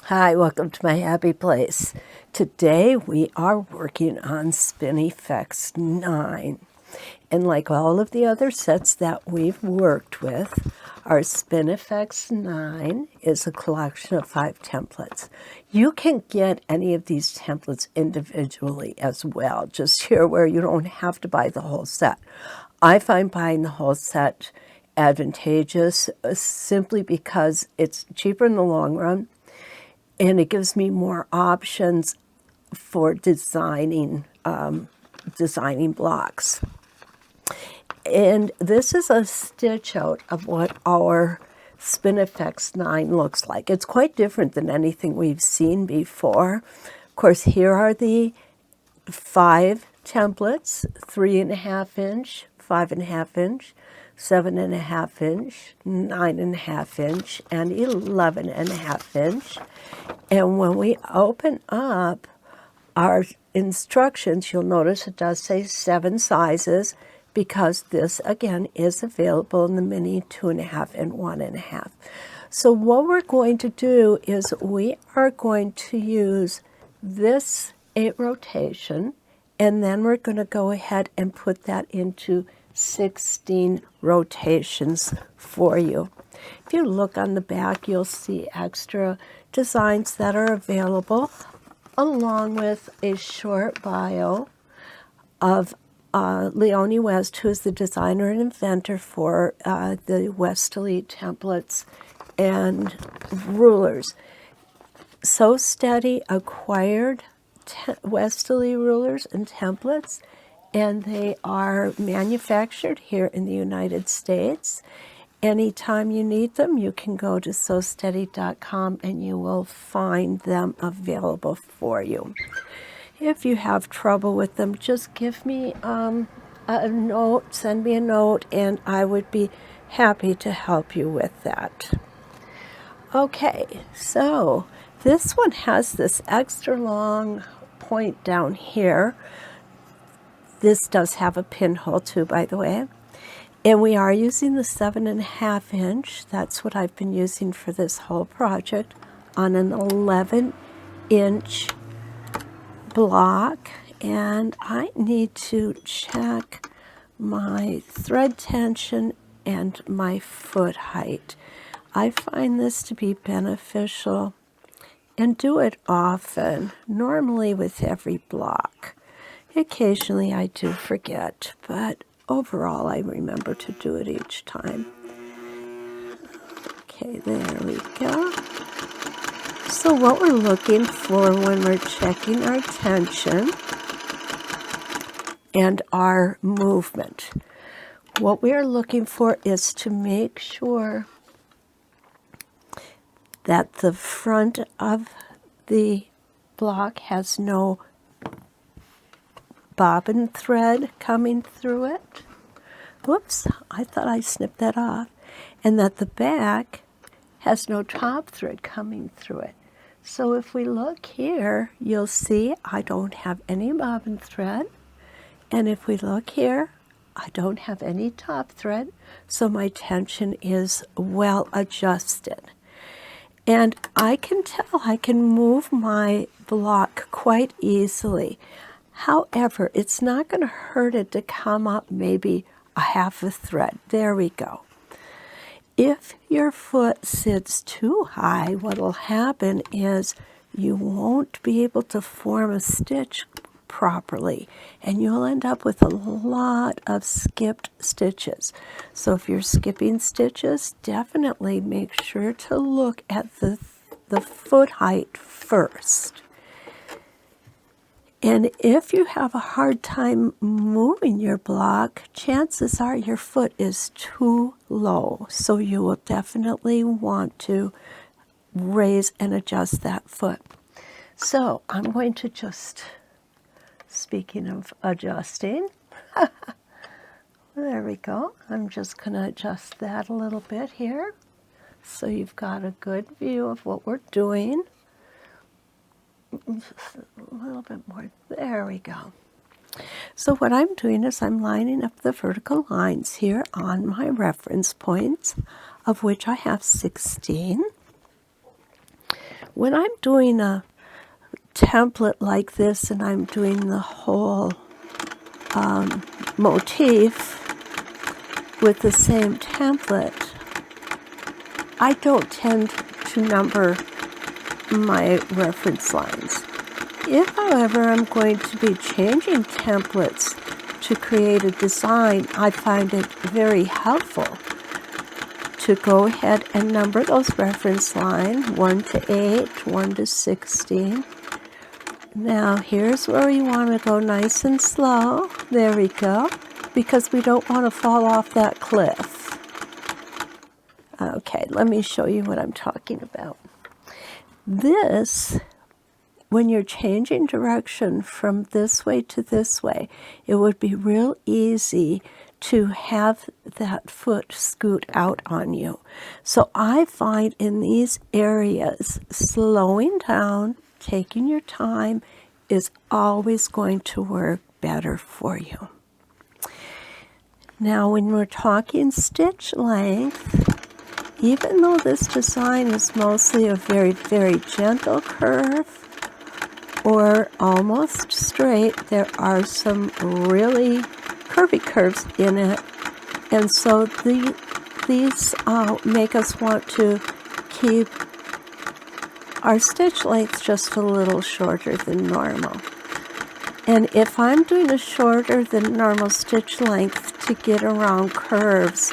Hi, welcome to my happy place. Today we are working on Spin Effects 9. And like all of the other sets that we've worked with, our Spin Effects 9 is a collection of 5 templates. You can get any of these templates individually as well, just here where you don't have to buy the whole set. I find buying the whole set advantageous simply because it's cheaper in the long run, and it gives me more options for designing blocks. And this is a stitch out of what our Spin Effects 9 looks like. It's quite different than anything we've seen before. Of course, here are the 5 templates: 3.5 inch, 5.5 inch, 7.5 inch, 9.5 inch, and 11.5 inch. And when we open up our instructions, you'll notice it does say 7 sizes, because this again is available in the mini 2.5 and 1.5. So what we're going to do is we are going to use this 8 rotation, and then we're going to go ahead and put that into 16 rotations for you. If you look on the back, you'll see extra designs that are available, along with a short bio of Leonie West, who is the designer and inventor for the Westalee templates and rulers. So Steady acquired Westalee rulers and templates, and they are manufactured here in the United States. Anytime you need them, you can go to SoSteady.com and you will find them available for you. If you have trouble with them, just give me a note, send me a note, and I would be happy to help you with that. Okay, so this one has this extra long point down here. This does have a pinhole too, by the way. And we are using the 7.5 inch. That's what I've been using for this whole project, on an 11-inch block. And I need to check my thread tension and my foot height. I find this to be beneficial and do it often, normally with every block. Occasionally I do forget, but overall I remember to do it each time. Okay, there we go. So what we're looking for when we're checking our tension and our movement, what we are looking for is to make sure that the front of the block has no bobbin thread coming through it. Whoops, I thought I snipped that off. And that the back has no top thread coming through it. So if we look here, you'll see I don't have any bobbin thread. And if we look here, I don't have any top thread. So my tension is well adjusted. And I can tell I can move my block quite easily. However, it's not going to hurt it to come up maybe a half a thread. There we go. If your foot sits too high, what will happen is you won't be able to form a stitch properly, and you'll end up with a lot of skipped stitches. So if you're skipping stitches, definitely make sure to look at the foot height first. And if you have a hard time moving your block, chances are your foot is too low. So you will definitely want to raise and adjust that foot. So I'm going to just, speaking of adjusting, there we go. I'm just going to adjust that a little bit here, so you've got a good view of what we're doing. Just a little bit more. There we go. So what I'm doing is I'm lining up the vertical lines here on my reference points, of which I have 16. when I'm doing a template like this and I'm doing the whole motif with the same template, I don't tend to number my reference lines. If, however, I'm going to be changing templates to create a design, I find it very helpful to go ahead and number those reference lines, 1 to 8, 1 to 16. Now here's where we want to go nice and slow. There we go, because we don't want to fall off that cliff. Okay, let me show you what I'm talking about. This, when you're changing direction from this way to this way, it would be real easy to have that foot scoot out on you. So I find in these areas, slowing down, taking your time is always going to work better for you. Now, when we're talking stitch length, even though this design is mostly a very, very gentle curve or almost straight, there are some really curvy curves in it. And so these make us want to keep our stitch length just a little shorter than normal. And if I'm doing a shorter than normal stitch length to get around curves,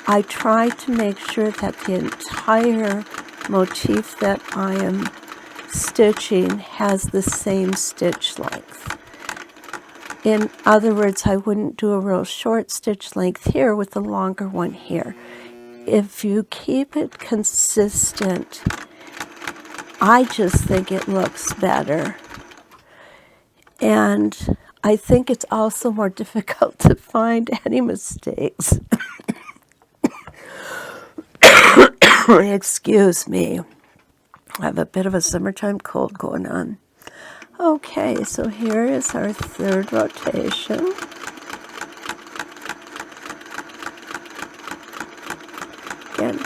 I try to make sure that the entire motif that I am stitching has the same stitch length. In other words, I wouldn't do a real short stitch length here with a longer one here. If you keep it consistent, I just think it looks better. And I think it's also more difficult to find any mistakes. Excuse me. I have a bit of a summertime cold going on. Okay, so here is our third rotation. Again.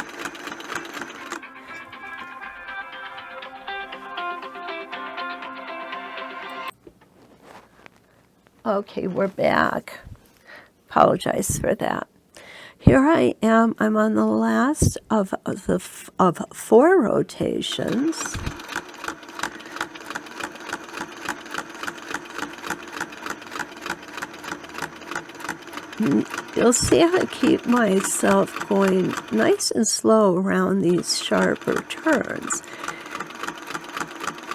Okay, we're back. Apologize for that. Here I am. I'm on the last of 4 rotations. You'll see how I keep myself going nice and slow around these sharper turns.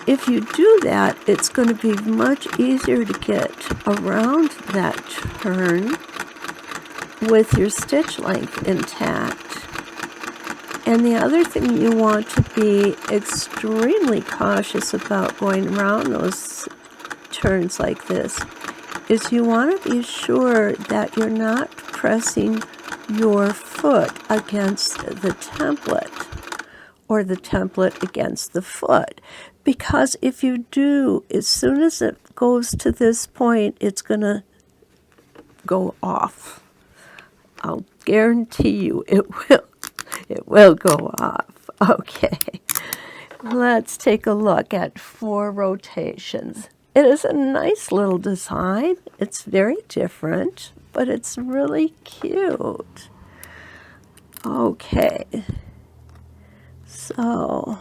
If you do that, it's going to be much easier to get around that turn with your stitch length intact. And the other thing you want to be extremely cautious about going around those turns like this is you want to be sure that you're not pressing your foot against the template or the template against the foot. Because if you do, as soon as it goes to this point, it's going to go off. I'll guarantee you it will go off. Okay, let's take a look at 4 rotations. It is a nice little design. It's very different, but it's really cute. Okay, so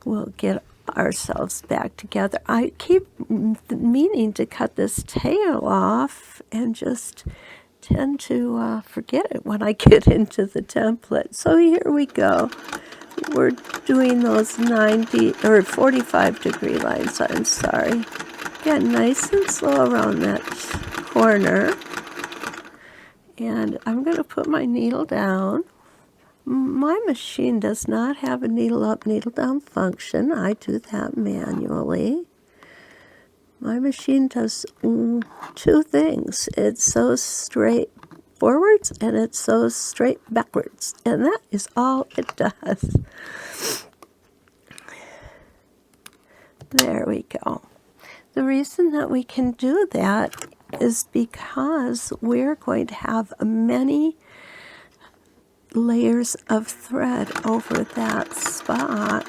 we'll get ourselves back together. I keep meaning to cut this tail off and just tend to forget it when I get into the template. So here we go. We're doing those 90 or 45 degree lines, I'm sorry. Again, nice and slow around that corner. And I'm going to put my needle down. My machine does not have a needle up, needle down function. I do that manually. My machine does 2 things. It sews straight forwards and it sews straight backwards. And that is all it does. There we go. The reason that we can do that is because we're going to have many layers of thread over that spot.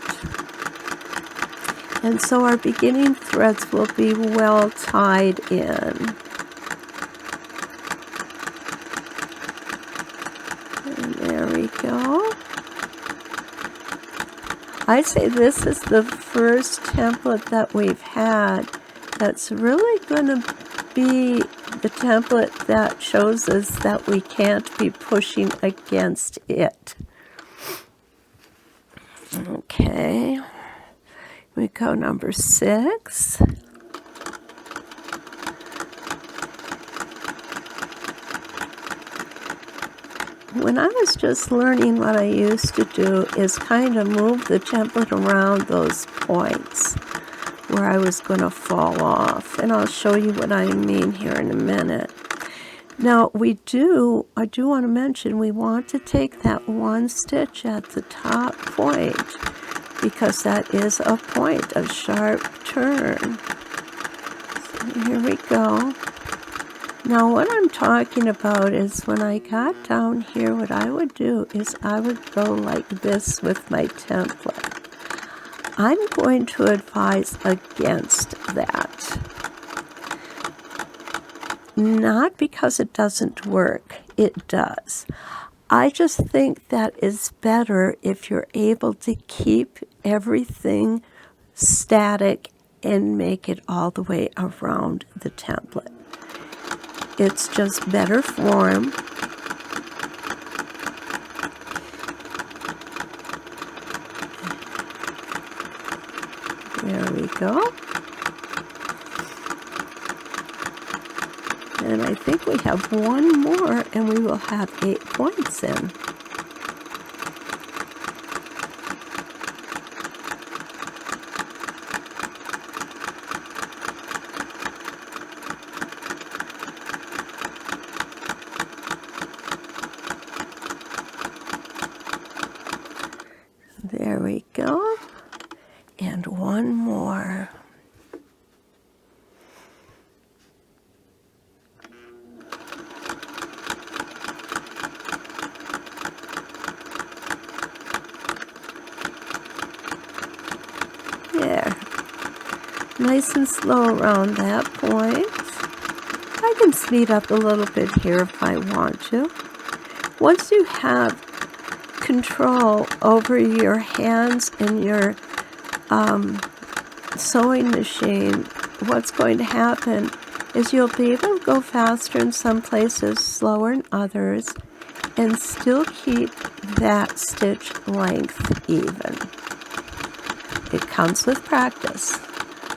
And so our beginning threads will be well tied in. And there we go. I'd say this is the first template that we've had that's really going to be the template that shows us that we can't be pushing against it. Okay, we go number 6. When I was just learning, what I used to do is kind of move the template around those points where I was going to fall off. And I'll show you what I mean here in a minute. Now I do want to mention, we want to take that one stitch at the top point because that is a point, a sharp turn. So here we go. Now what I'm talking about is when I got down here, what I would do is I would go like this with my template. I'm going to advise against that. Not because it doesn't work, it does. I just think that is better if you're able to keep everything static and make it all the way around the template. It's just better form. There we go. And I think we have one more and we will have 8 points in. There we go. And one more. There. Nice and slow around that point. I can speed up a little bit here if I want to. Once you have control over your hands and your sewing machine, what's going to happen is you'll be able to go faster in some places, slower in others, and still keep that stitch length even. It comes with practice.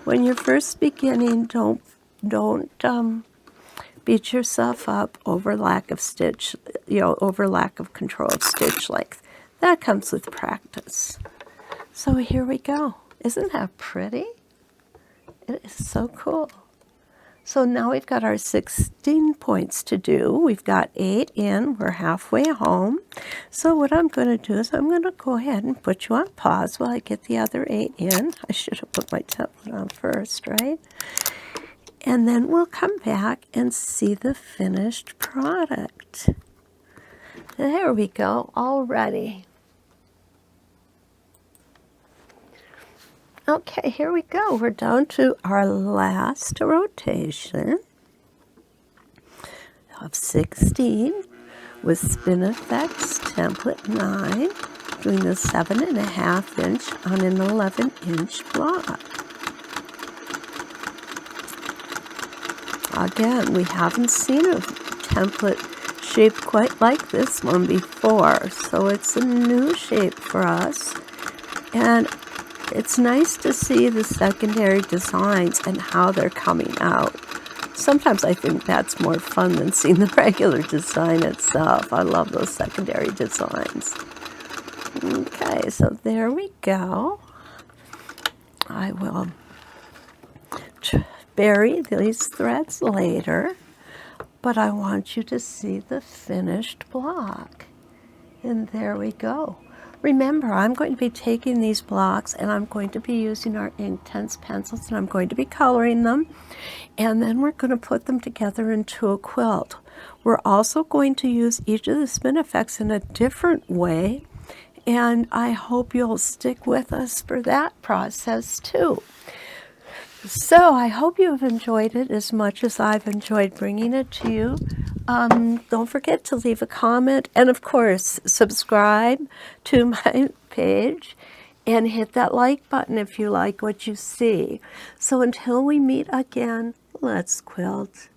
When you're first beginning, don't beat yourself up over lack of stitch, over lack of control of stitch length. That comes with practice. So here we go. Isn't that pretty? It is so cool. So now we've got our 16 points to do. We've got 8 in. We're halfway home. So what I'm going to do is I'm going to go ahead and put you on pause while I get the other 8 in. I should have put my template on first, right? And then we'll come back and see the finished product. There we go, all ready. Okay, here we go. We're down to our last rotation of 16 with Spin Effects Template 9, doing the 7.5 inch on an 11-inch block. Again, we haven't seen a template shape quite like this one before, so it's a new shape for us. And it's nice to see the secondary designs and how they're coming out. Sometimes I think that's more fun than seeing the regular design itself. I love those secondary designs. Okay, so there we go. I will bury these threads later, but I want you to see the finished block. And there we go. Remember, I'm going to be taking these blocks and I'm going to be using our Inktense pencils and I'm going to be coloring them. And then we're going to put them together into a quilt. We're also going to use each of the spin effects in a different way, and I hope you'll stick with us for that process too. So I hope you have enjoyed it as much as I've enjoyed bringing it to you. Don't forget to leave a comment, and of course subscribe to my page and hit that like button if you like what you see. So until we meet again, let's quilt.